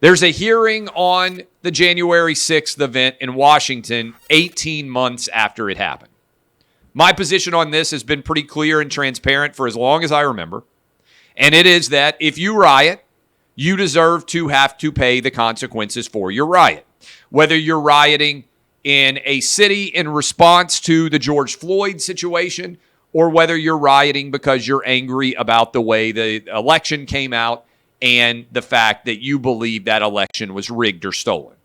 There's a hearing on the January 6th event in Washington 18 months after it happened. My position on this has been pretty clear and transparent for as long as I remember. And it is that if you riot, you deserve to have to pay the consequences for your riot. Whether you're rioting in a city in response to the George Floyd situation, or whether you're rioting because you're angry about the way the election came out and the fact that you believe that election was rigged or stolen.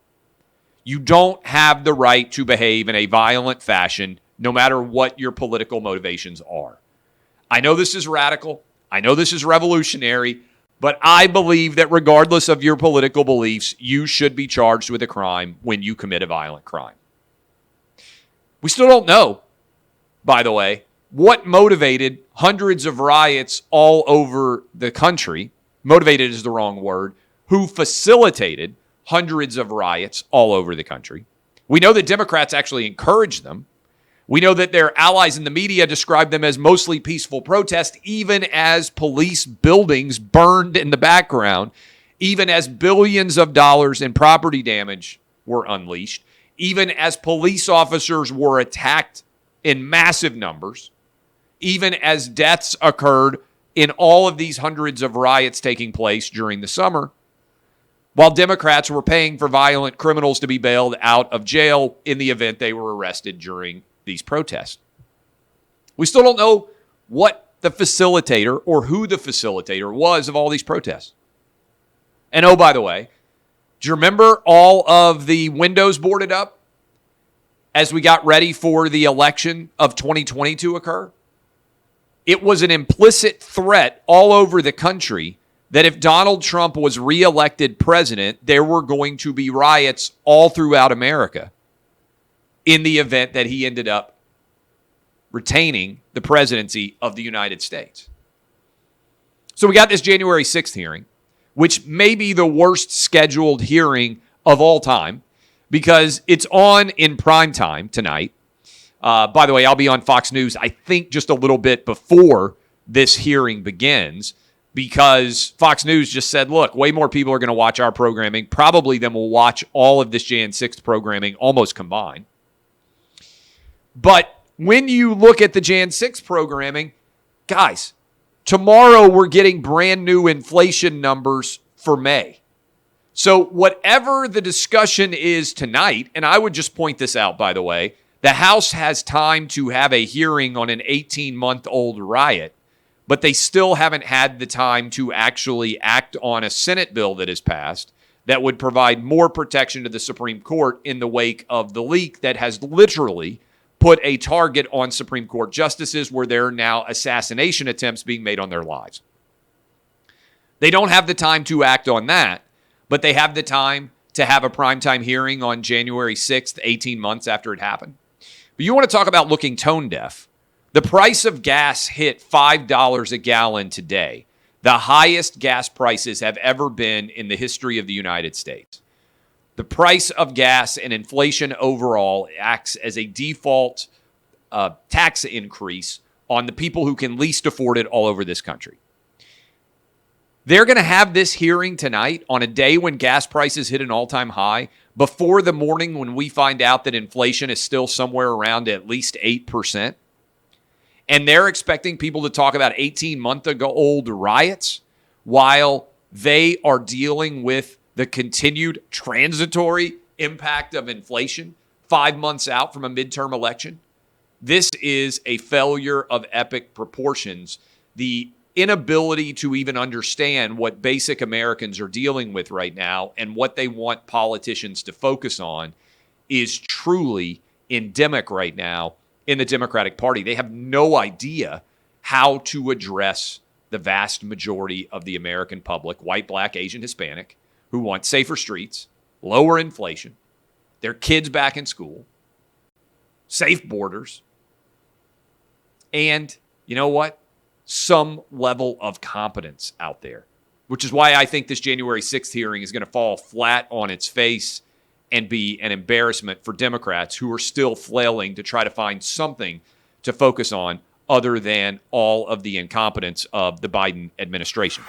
You don't have the right to behave in a violent fashion, no matter what your political motivations are. I know this is radical. I know this is revolutionary, but I believe that regardless of your political beliefs, you should be charged with a crime when you commit a violent crime. We still don't know, by the way, what motivated hundreds of riots all over the country. Motivated is the wrong word. Who facilitated hundreds of riots all over the country. We know that Democrats actually encouraged them. We know that their allies in the media described them as mostly peaceful protests, even as police buildings burned in the background, even as billions of dollars in property damage were unleashed, even as police officers were attacked in massive numbers, even as deaths occurred in all of these hundreds of riots taking place during the summer, while Democrats were paying for violent criminals to be bailed out of jail in the event they were arrested during these protests. We still don't know what the facilitator or who the facilitator was of all these protests. And oh, by the way, do you remember all of the windows boarded up as we got ready for the election of 2020 to occur? It was an implicit threat all over the country that if Donald Trump was reelected president, there were going to be riots all throughout America in the event that he ended up retaining the presidency of the United States. So we got this January 6th hearing, which may be the worst scheduled hearing of all time because it's on in prime time tonight. By the way, I'll be on Fox News, I think, just a little bit before this hearing begins because Fox News just said, look, way more people are going to watch our programming, probably than will watch all of this Jan 6th programming almost combined. But when you look at the Jan 6th programming, guys, tomorrow we're getting brand new inflation numbers for May. So whatever the discussion is tonight, and I would just point this out, by the way, the House has time to have a hearing on an 18-month-old riot, but they still haven't had the time to actually act on a Senate bill that has passed that would provide more protection to the Supreme Court in the wake of the leak that has literally put a target on Supreme Court justices where there are now assassination attempts being made on their lives. They don't have the time to act on that, but they have the time to have a primetime hearing on January 6th, 18 months after it happened. But you want to talk about looking tone deaf. The price of gas hit $5 a gallon today, the highest gas prices have ever been in the history of the United States. The price of gas and inflation overall acts as a default tax increase on the people who can least afford it all over this country. They're going to have this hearing tonight on a day when gas prices hit an all-time high, before the morning when we find out that inflation is still somewhere around at least 8%. And they're expecting people to talk about 18-month-old riots while they are dealing with the continued transitory impact of inflation 5 months out from a midterm election. This is a failure of epic proportions. The inability to even understand what basic Americans are dealing with right now and what they want politicians to focus on is truly endemic right now in the Democratic Party. They have no idea how to address the vast majority of the American public, white, black, Asian, Hispanic, who want safer streets, lower inflation, their kids back in school, safe borders, and you know what? Some level of competence out there, which is why I think this January 6th hearing is going to fall flat on its face and be an embarrassment for Democrats who are still flailing to try to find something to focus on other than all of the incompetence of the Biden administration.